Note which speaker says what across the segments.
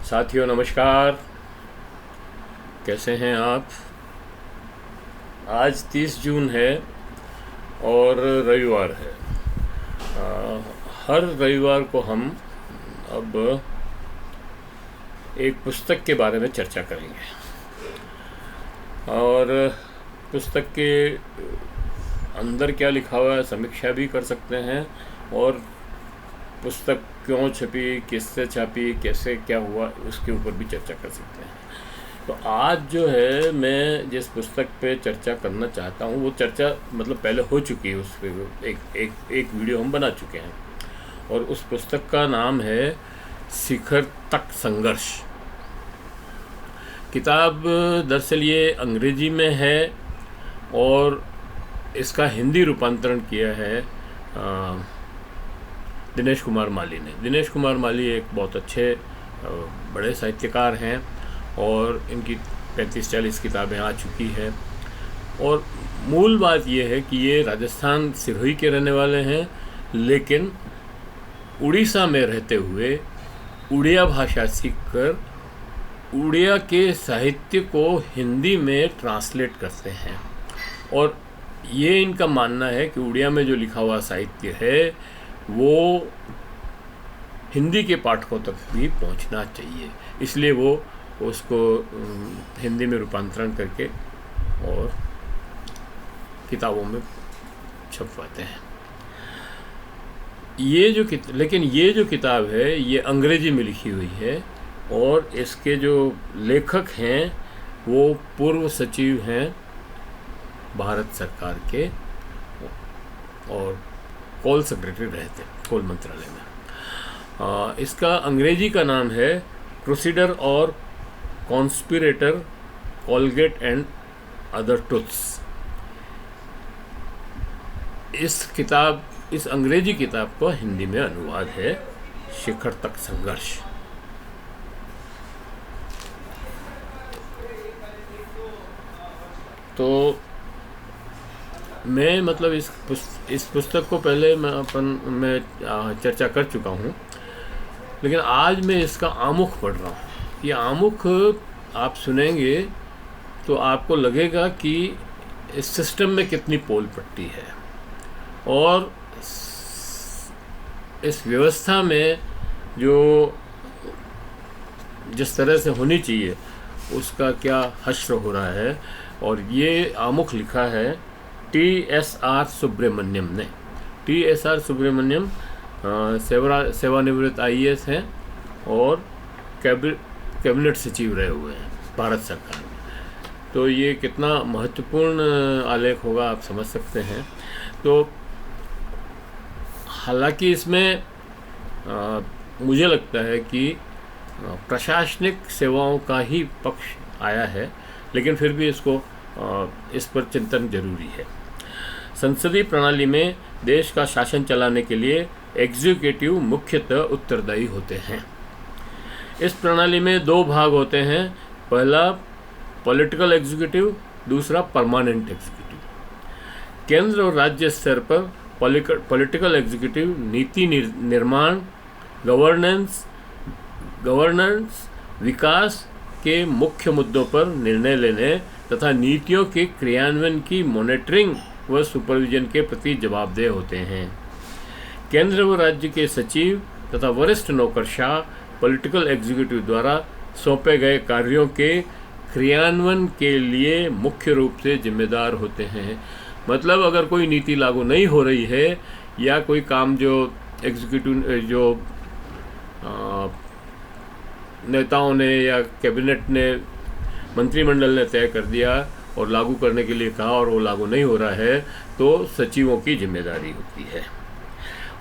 Speaker 1: साथियों नमस्कार। कैसे हैं आप? आज 30 जून है और रविवार है। हर रविवार को हम अब एक पुस्तक के बारे में चर्चा करेंगे और पुस्तक के अंदर क्या लिखा हुआ है समीक्षा भी कर सकते हैं और पुस्तक क्यों छपी, किससे छपी, कैसे क्या हुआ, उसके ऊपर भी चर्चा कर सकते हैं। तो आज जो है मैं जिस पुस्तक पे चर्चा करना चाहता हूँ वो चर्चा मतलब पहले हो चुकी है, उस पर एक वीडियो हम बना चुके हैं और उस पुस्तक का नाम है शिखर तक संघर्ष। किताब दरअसल ये अंग्रेजी में है और इसका हिंदी रूपांतरण किया है दिनेश कुमार माली ने। दिनेश कुमार माली एक बहुत अच्छे बड़े साहित्यकार हैं और इनकी 35-40 किताबें आ चुकी हैं। और मूल बात यह है कि ये राजस्थान सिरोही के रहने वाले हैं, लेकिन उड़ीसा में रहते हुए उड़िया भाषा सीखकर उड़िया के साहित्य को हिंदी में ट्रांसलेट करते हैं। और ये इनका मानना है कि उड़िया में जो लिखा हुआ साहित्य है वो हिंदी के पाठकों तक भी पहुंचना चाहिए, इसलिए वो उसको हिंदी में रूपांतरण करके और किताबों में छपवाते हैं। लेकिन ये जो किताब है ये अंग्रेजी में लिखी हुई है और इसके जो लेखक हैं वो पूर्व सचिव हैं भारत सरकार के और कोल सेक्रेटरी रहते कोल मंत्रालय में। इसका अंग्रेजी का नाम है क्रूसेडर और conspirator, Colgate and other truths. इस अंग्रेजी किताब का हिंदी में अनुवाद है शिखर तक संघर्ष। तो मैं मतलब इस पुस्तक को पहले मैं चर्चा कर चुका हूँ, लेकिन आज मैं इसका आमुख पढ़ रहा हूँ। ये आमुख आप सुनेंगे तो आपको लगेगा कि इस सिस्टम में कितनी पोल पट्टी है और इस व्यवस्था में जो जिस तरह से होनी चाहिए उसका क्या हश्र हो रहा है। और ये आमुख लिखा है TSR सुब्रमण्यम ने। TSR सुब्रमण्यम सेवानिवृत्त IAS हैं और कैबिनेट सचिव रहे हुए हैं भारत सरकार में। तो ये कितना महत्वपूर्ण आलेख होगा आप समझ सकते हैं। तो हालांकि इसमें मुझे लगता है कि प्रशासनिक सेवाओं का ही पक्ष आया है, लेकिन फिर भी इस पर चिंतन जरूरी है। संसदीय प्रणाली में देश का शासन चलाने के लिए एग्जीक्यूटिव मुख्यतः उत्तरदायी होते हैं। इस प्रणाली में दो भाग होते हैं, पहला पॉलिटिकल एग्जीक्यूटिव, दूसरा परमानेंट एग्जीक्यूटिव। केंद्र और राज्य स्तर पर पॉलिटिकल एग्जीक्यूटिव नीति निर्माण, गवर्नेंस, विकास के मुख्य मुद्दों पर निर्णय लेने तथा नीतियों के क्रियान्वयन की मॉनिटरिंग व सुपरविजन के प्रति जवाबदेह होते हैं। केंद्र व राज्य के सचिव तथा वरिष्ठ नौकरशाह पॉलिटिकल एग्जीक्यूटिव द्वारा सौंपे गए कार्यों के क्रियान्वयन के लिए मुख्य रूप से जिम्मेदार होते हैं। मतलब अगर कोई नीति लागू नहीं हो रही है या कोई काम जो नेताओं ने या कैबिनेट ने, मंत्रिमंडल ने तय कर दिया और लागू करने के लिए कहा और वो लागू नहीं हो रहा है, तो सचिवों की जिम्मेदारी होती है।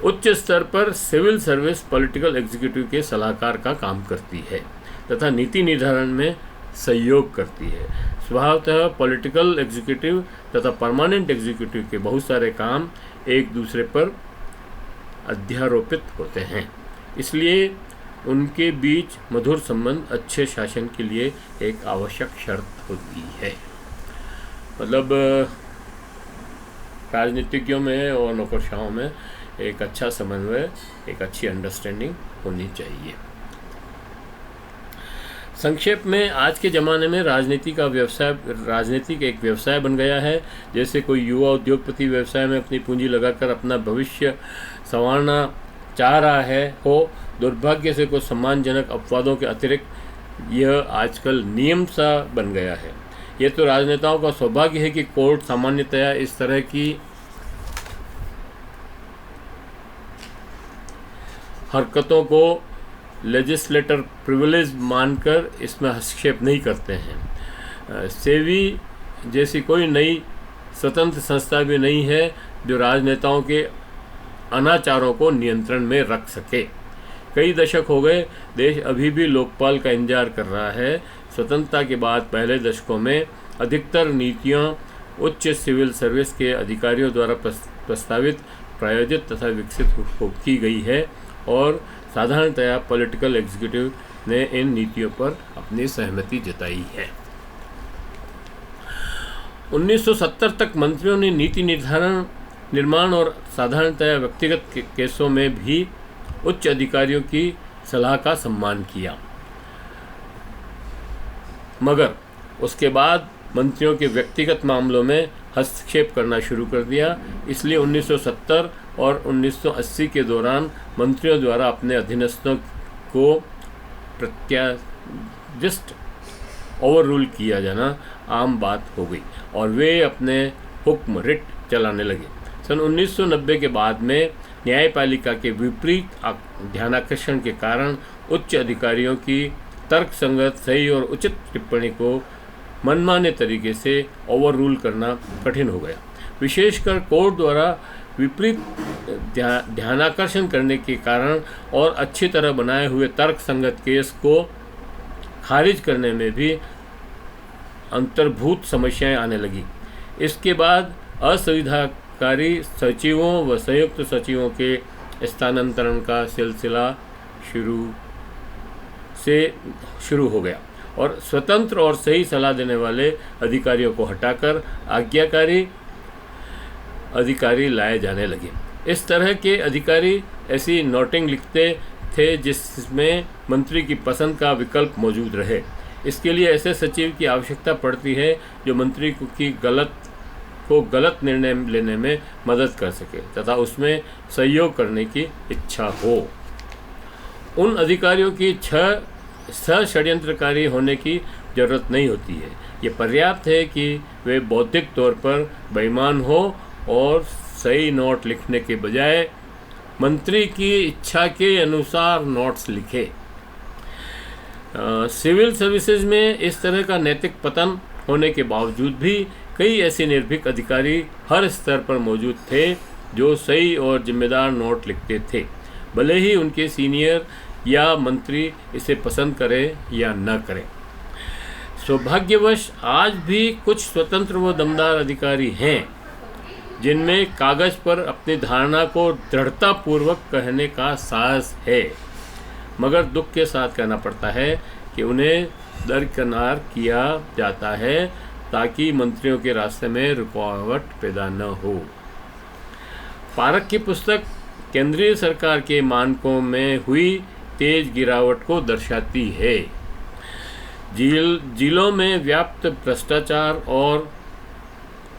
Speaker 1: उच्च स्तर पर सिविल सर्विस पॉलिटिकल एग्जीक्यूटिव के सलाहकार का काम करती है तथा नीति निर्धारण में सहयोग करती है। स्वभावतः पॉलिटिकल एग्जीक्यूटिव तथा परमानेंट एग्जीक्यूटिव के बहुत सारे काम एक दूसरे पर अध्यारोपित होते हैं, इसलिए उनके बीच मधुर संबंध अच्छे शासन के लिए एक आवश्यक शर्त होती है। मतलब राजनीतिज्ञों में और नौकरशाहों में एक अच्छा समन्वय, एक अच्छी अंडरस्टैंडिंग होनी चाहिए। संक्षेप में, आज के ज़माने में राजनीति एक व्यवसाय बन गया है। जैसे कोई युवा उद्योगपति व्यवसाय में अपनी पूंजी लगाकर अपना भविष्य संवारना चाह रहा है हो। दुर्भाग्य से कुछ सम्मानजनक अपवादों के अतिरिक्त यह आजकल नियम सा बन गया है। यह तो राजनेताओं का सौभाग्य है कि कोर्ट सामान्यतया इस तरह की हरकतों को लेजिस्लेटर प्रिविलेज मानकर इसमें हस्तक्षेप नहीं करते हैं। सेवी जैसी कोई नई स्वतंत्र संस्था भी नहीं है जो राजनेताओं के अनाचारों को नियंत्रण में रख सके। कई दशक हो गए, देश अभी भी लोकपाल का इंतजार कर रहा है। स्वतंत्रता के बाद पहले दशकों में अधिकतर नीतियां उच्च सिविल सर्विस के अधिकारियों द्वारा प्रस्तावित, प्रायोजित तथा विकसित की गई है और साधारणतया पॉलिटिकल एग्जीक्यूटिव ने इन नीतियों पर अपनी सहमति जताई है। 1970 तक मंत्रियों ने नीति निर्माण और साधारणतया व्यक्तिगत केसों में भी उच्च अधिकारियों की सलाह का सम्मान किया, मगर उसके बाद मंत्रियों के व्यक्तिगत मामलों में हस्तक्षेप करना शुरू कर दिया। इसलिए 1970 और 1980 के दौरान मंत्रियों द्वारा अपने अधीनस्थों को प्रत्यादिष्ट ओवर रूल किया जाना आम बात हो गई और वे अपने हुक्म रिट चलाने लगे। सन 1990 के बाद में न्यायपालिका के विपरीत ध्यानाकर्षण के कारण उच्च अधिकारियों की तर्कसंगत, सही और उचित टिप्पणी को मनमाने तरीके से ओवर रूल करना कठिन हो गया। विशेषकर कोर्ट द्वारा विपरीत ध्यानाकर्षण करने के कारण और अच्छी तरह बनाए हुए तर्कसंगत केस को खारिज करने में भी अंतर्भूत समस्याएं आने लगी। इसके बाद असुविधाकारी सचिवों व संयुक्त सचिवों के स्थानांतरण का सिलसिला शुरू हो गया और स्वतंत्र और सही सलाह देने वाले अधिकारियों को हटाकर आज्ञाकारी अधिकारी लाए जाने लगे। इस तरह के अधिकारी ऐसी नोटिंग लिखते थे जिसमें मंत्री की पसंद का विकल्प मौजूद रहे। इसके लिए ऐसे सचिव की आवश्यकता पड़ती है जो मंत्री की गलत निर्णय लेने में मदद कर सके तथा उसमें सहयोग करने की इच्छा हो। उन अधिकारियों की षड्यंत्रकारी होने की जरूरत नहीं होती है। ये पर्याप्त है कि वे बौद्धिक तौर पर बेईमान हो और सही नोट लिखने के बजाय मंत्री की इच्छा के अनुसार नोट्स लिखे। सिविल सर्विसेज में इस तरह का नैतिक पतन होने के बावजूद भी कई ऐसे निर्भीक अधिकारी हर स्तर पर मौजूद थे जो सही और जिम्मेदार नोट लिखते थे, भले ही उनके सीनियर या मंत्री इसे पसंद करें या न करें। सौभाग्यवश आज भी कुछ स्वतंत्र व दमदार अधिकारी हैं जिनमें कागज पर अपनी धारणा को दृढ़तापूर्वक कहने का साहस है, मगर दुख के साथ कहना पड़ता है कि उन्हें दरकिनार किया जाता है ताकि मंत्रियों के रास्ते में रुकावट पैदा न हो। पारख की पुस्तक केंद्रीय सरकार के मानकों में हुई तेज गिरावट को दर्शाती है। जिलों में व्याप्त भ्रष्टाचार और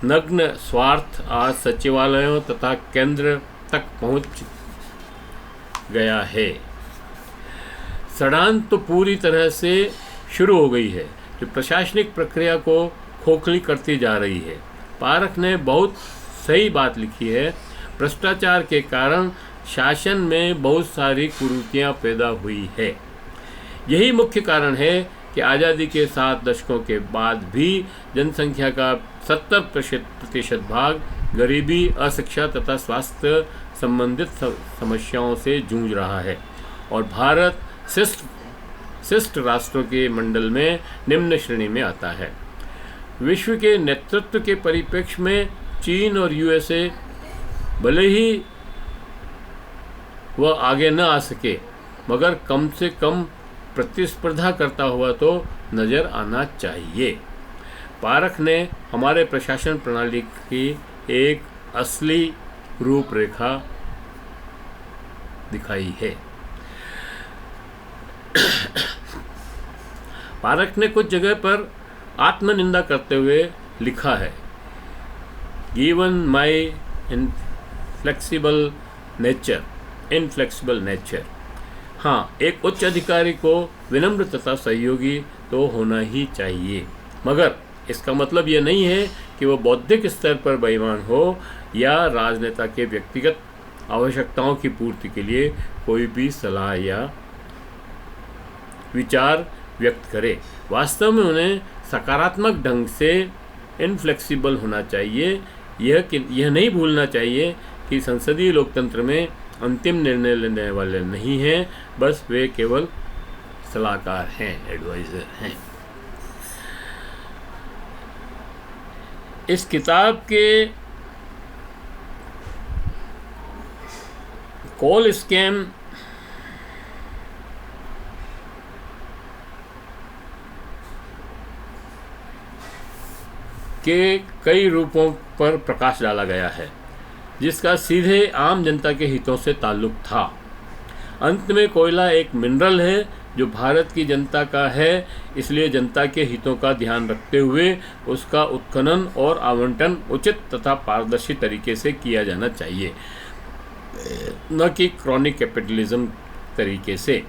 Speaker 1: नग्न स्वार्थ आज सचिवालयों तथा केंद्र तक पहुंच गया है। सड़ान तो पूरी तरह से शुरू हो गई है जो प्रशासनिक प्रक्रिया को खोखली करती जा रही है। पारख ने बहुत सही बात लिखी है। भ्रष्टाचार के कारण शासन में बहुत सारी कुरीतियाँ पैदा हुई है। यही मुख्य कारण है कि आज़ादी के 7 दशकों के बाद भी जनसंख्या का 70% भाग गरीबी, अशिक्षा तथा स्वास्थ्य संबंधित समस्याओं से जूझ रहा है और भारत शिष्ट राष्ट्रों के मंडल में निम्न श्रेणी में आता है। विश्व के नेतृत्व के परिप्रेक्ष्य में चीन और यूएसए भले ही वह आगे न आ सके, मगर कम से कम प्रतिस्पर्धा करता हुआ तो नज़र आना चाहिए। पारख ने हमारे प्रशासन प्रणाली की एक असली रूपरेखा दिखाई है। पारक ने कुछ जगह पर आत्मनिंदा करते हुए लिखा है, गिवन माई इनफ्लेक्सिबल नेचर। हाँ, एक उच्च अधिकारी को विनम्र तथा सहयोगी तो होना ही चाहिए, मगर इसका मतलब यह नहीं है कि वह बौद्धिक स्तर पर बेईमान हो या राजनेता के व्यक्तिगत आवश्यकताओं की पूर्ति के लिए कोई भी सलाह या विचार व्यक्त करे। वास्तव में उन्हें सकारात्मक ढंग से इनफ्लेक्सिबल होना चाहिए। यह नहीं भूलना चाहिए कि संसदीय लोकतंत्र में अंतिम निर्णय लेने वाले नहीं हैं, बस वे केवल सलाहकार हैं, एडवाइज़र हैं। इस किताब के कॉल स्कैम के कई रूपों पर प्रकाश डाला गया है, जिसका सीधे आम जनता के हितों से ताल्लुक था। अंत में कोयला एक मिनरल है जो भारत की जनता का है, इसलिए जनता के हितों का ध्यान रखते हुए उसका उत्खनन और आवंटन उचित तथा पारदर्शी तरीके से किया जाना चाहिए, न कि क्रॉनिक कैपिटलिज्म तरीके से,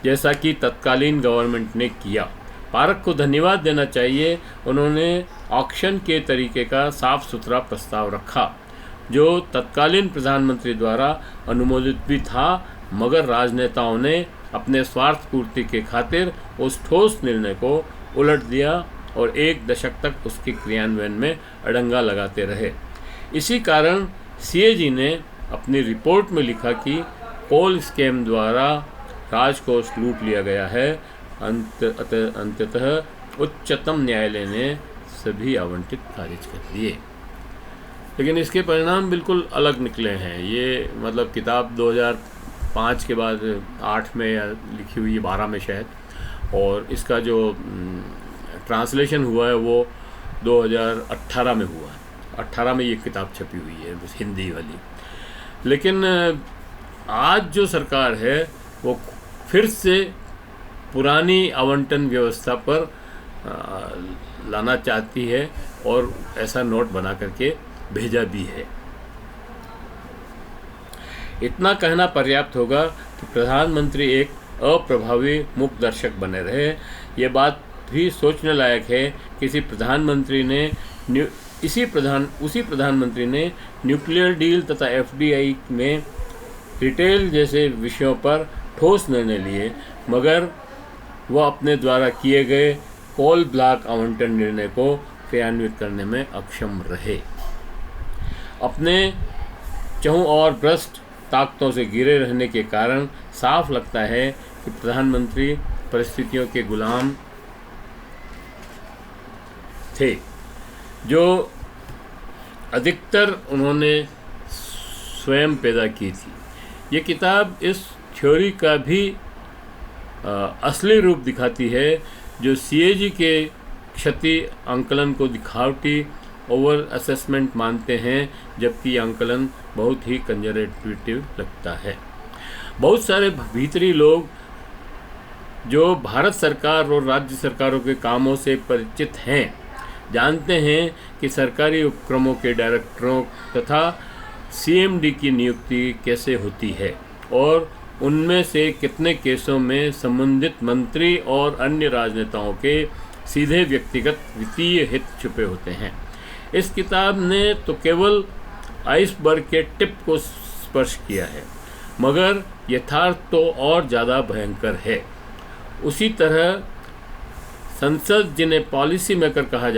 Speaker 1: जैसा कि तत्कालीन गवर्नमेंट ने किया। पारक को धन्यवाद देना चाहिए, उन्होंने ऑक्शन के तरीके का साफ सुथरा प्रस्ताव रखा, जो तत्कालीन प्रधानमंत्री द्वारा अनुमोदित भी था, मगर राजनेताओं ने अपने स्वार्थ पूर्ति के खातिर उस ठोस निर्णय को उलट दिया और एक दशक तक उसके क्रियान्वयन में अड़ंगा लगाते रहे। इसी कारण सीएजी ने अपनी रिपोर्ट में लिखा कि कोल स्कैम द्वारा राजकोष लूट लिया गया है। अंततः उच्चतम न्यायालय ने सभी आवंटित खारिज कर दिए, लेकिन इसके परिणाम बिल्कुल अलग निकले हैं। ये मतलब किताब 2005 के बाद 8 में या लिखी हुई है, 12 में शायद, और इसका जो ट्रांसलेशन हुआ है वो 2018 में हुआ है। 18 में ये किताब छपी हुई है, हिंदी वाली। लेकिन आज जो सरकार है वो फिर से पुरानी आवंटन व्यवस्था पर लाना चाहती है और ऐसा नोट बना करके भेजा भी है। इतना कहना पर्याप्त होगा कि प्रधानमंत्री एक अप्रभावी मुख दर्शक बने रहे। ये बात भी सोचने लायक है कि उसी प्रधानमंत्री ने न्यूक्लियर डील तथा एफडीआई में रिटेल जैसे विषयों पर ठोस निर्णय लिए, मगर वह अपने द्वारा किए गए कोल ब्लॉक आवंटन निर्णय को क्रियान्वित करने में अक्षम रहे। अपने चहुं और भ्रष्ट ताकतों से घिरे रहने के कारण साफ लगता है कि प्रधानमंत्री परिस्थितियों के गुलाम थे, जो अधिकतर उन्होंने स्वयं पैदा की थी। ये किताब इस थ्योरी का भी असली रूप दिखाती है, जो सीएजी के क्षति आंकलन को दिखावटी ओवर असेसमेंट मानते हैं, जबकि आंकलन बहुत ही कंजर्वेटिव लगता है। बहुत सारे भीतरी लोग जो भारत सरकार और राज्य सरकारों के कामों से परिचित हैं, जानते हैं कि सरकारी उपक्रमों के डायरेक्टरों तथा सीएमडी की नियुक्ति कैसे होती है और उनमें से कितने केसों में संबंधित मंत्री और अन्य राजनेताओं के सीधे व्यक्तिगत वित्तीय हित छुपे होते हैं। इस किताब ने तो केवल आइसबर्ग के टिप को स्पर्श किया है, मगर यथार्थ तो और ज़्यादा भयंकर है। उसी तरह सांसद जिन्हें पॉलिसी मेकर कहा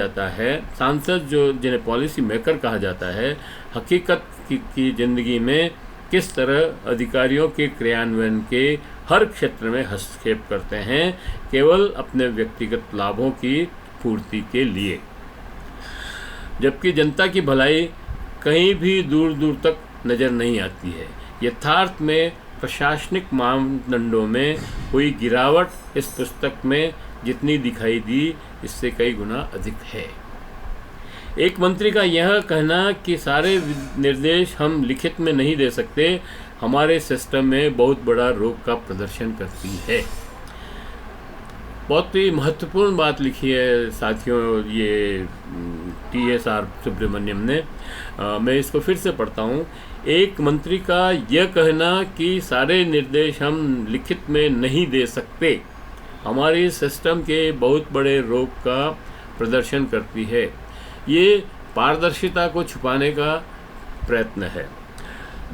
Speaker 1: जाता है, हकीकत की ज़िंदगी में किस तरह अधिकारियों के क्रियान्वयन के हर क्षेत्र में हस्तक्षेप करते हैं, केवल अपने व्यक्तिगत लाभों की पूर्ति के लिए, जबकि जनता की भलाई कहीं भी दूर दूर तक नज़र नहीं आती है। यथार्थ में प्रशासनिक मानदंडों में हुई गिरावट इस पुस्तक में जितनी दिखाई दी, इससे कई गुना अधिक है। एक मंत्री का यह कहना कि सारे निर्देश हम लिखित में नहीं दे सकते, हमारे सिस्टम में बहुत बड़ा रोग का प्रदर्शन करती है। बहुत ही महत्वपूर्ण बात लिखी है साथियों ये TSR सुब्रमण्यम ने। मैं इसको फिर से पढ़ता हूँ। एक मंत्री का यह कहना कि सारे निर्देश हम लिखित में नहीं दे सकते हमारी सिस्टम के बहुत बड़े रोग का प्रदर्शन करती है। ये पारदर्शिता को छुपाने का प्रयत्न है।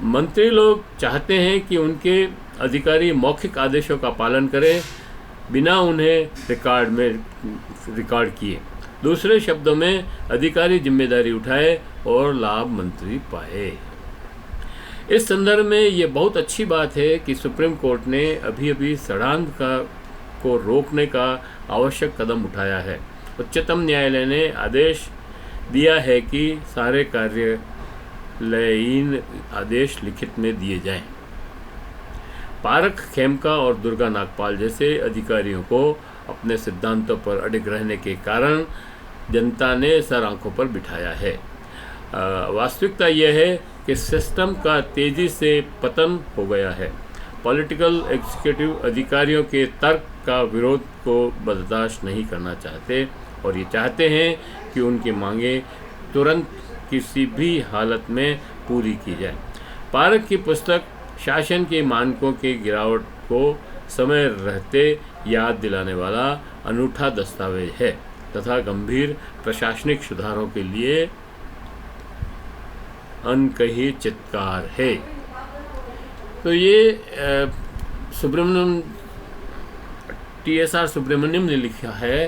Speaker 1: मंत्री लोग चाहते हैं कि उनके अधिकारी मौखिक आदेशों का पालन करें बिना उन्हें रिकॉर्ड किए। दूसरे शब्दों में अधिकारी जिम्मेदारी उठाए और लाभ मंत्री पाए। इस संदर्भ में ये बहुत अच्छी बात है कि सुप्रीम कोर्ट ने अभी सड़ांध को रोकने का आवश्यक कदम उठाया है। उच्चतम न्यायालय ने आदेश दिया है कि सारे कार्यालयीन आदेश लिखित में दिए जाएं। पारख खेमका और दुर्गा नागपाल जैसे अधिकारियों को अपने सिद्धांतों पर अडिग रहने के कारण जनता ने सर आंखों पर बिठाया है। वास्तविकता यह है कि सिस्टम का तेज़ी से पतन हो गया है। पॉलिटिकल एग्जीक्यूटिव अधिकारियों के तर्क का विरोध को बर्दाश्त नहीं करना चाहते और ये चाहते हैं कि उनकी मांगें तुरंत किसी भी हालत में पूरी की जाए। पारख की पुस्तक शासन के मानकों के गिरावट को समय रहते याद दिलाने वाला अनूठा दस्तावेज है तथा गंभीर प्रशासनिक सुधारों के लिए अनकही चित्कार है। तो ये TSR सुब्रमण्यम ने लिखा है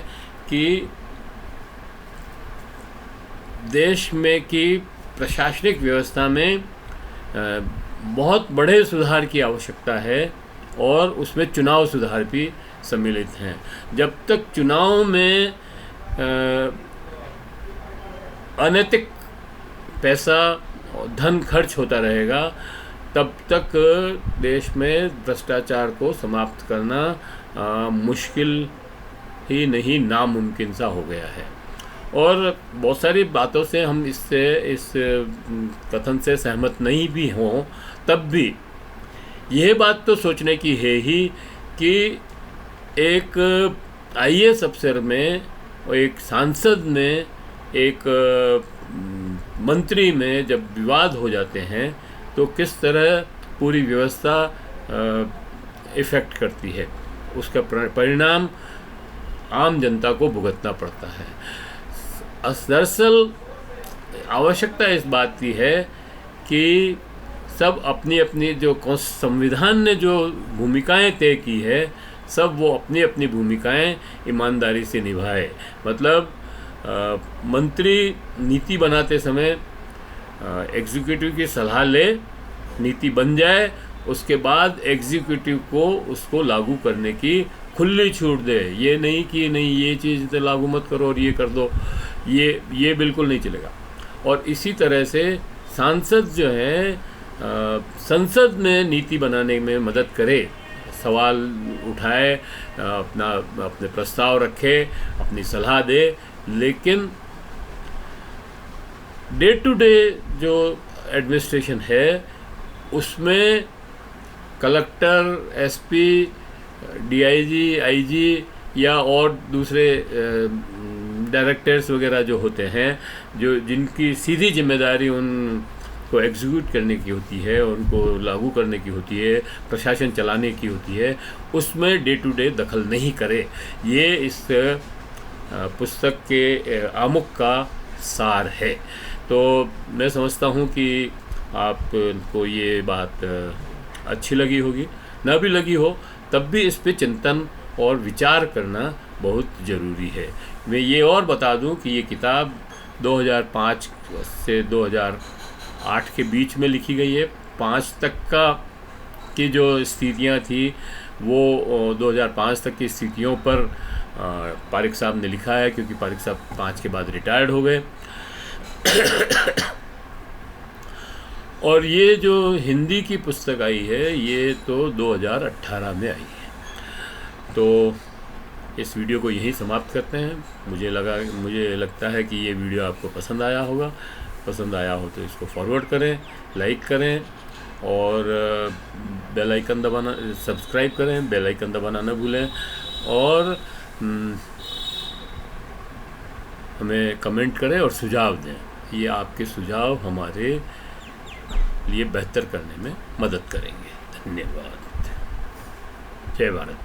Speaker 1: कि देश में की प्रशासनिक व्यवस्था में बहुत बड़े सुधार की आवश्यकता है और उसमें चुनाव सुधार भी सम्मिलित हैं। जब तक चुनाव में अनैतिक पैसा धन खर्च होता रहेगा तब तक देश में भ्रष्टाचार को समाप्त करना मुश्किल ही नहीं नामुमकिन सा हो गया है। और बहुत सारी बातों से हम इस कथन से सहमत नहीं भी हों तब भी यह बात तो सोचने की है ही कि एक IAS अफसर में और एक सांसद में एक मंत्री में जब विवाद हो जाते हैं तो किस तरह पूरी व्यवस्था इफ़ेक्ट करती है, उसका परिणाम आम जनता को भुगतना पड़ता है। दरअसल आवश्यकता इस बात की है कि सब अपनी अपनी जो संविधान ने जो भूमिकाएं तय की है सब वो अपनी अपनी भूमिकाएं ईमानदारी से निभाए। मतलब मंत्री नीति बनाते समय एग्जीक्यूटिव की सलाह ले, नीति बन जाए, उसके बाद एग्जीक्यूटिव को उसको लागू करने की खुली छूट दे। ये नहीं कि नहीं ये चीज़ तो लागू मत करो और ये कर दो, ये बिल्कुल नहीं चलेगा। और इसी तरह से सांसद जो है संसद में नीति बनाने में मदद करे, सवाल उठाए, अपने प्रस्ताव रखे, अपनी सलाह दे, लेकिन डे टू डे जो एडमिनिस्ट्रेशन है उसमें कलेक्टर, SP, DIG, IG या और दूसरे डायरेक्टर्स वगैरह जो होते हैं, जो जिनकी सीधी जिम्मेदारी उनको एग्जीक्यूट करने की होती है, उनको लागू करने की होती है, प्रशासन चलाने की होती है, उसमें डे टू डे दखल नहीं करे। ये इस पुस्तक के आमुख का सार है। तो मैं समझता हूँ कि आपको ये बात अच्छी लगी होगी, ना भी लगी हो तब भी इस पे चिंतन और विचार करना बहुत ज़रूरी है। मैं ये और बता दूं कि ये किताब 2005 से 2008 के बीच में लिखी गई है। 5 तक की जो स्थितियां थी वो 2005 तक की स्थितियों पर पारिक साहब ने लिखा है, क्योंकि पारिक साहब 5 के बाद रिटायर्ड हो गए। और ये जो हिंदी की पुस्तक आई है ये तो 2018 में आई है। तो इस वीडियो को यहीं समाप्त करते हैं। मुझे लगता है कि ये वीडियो आपको पसंद आया होगा। पसंद आया हो तो इसको फॉरवर्ड करें, लाइक करें और बेल आइकन दबाना, सब्सक्राइब करें, बेल आइकन दबाना न भूलें। और हमें कमेंट करें और सुझाव दें। ये आपके सुझाव हमारे लिए बेहतर करने में मदद करेंगे। धन्यवाद। जय भारत।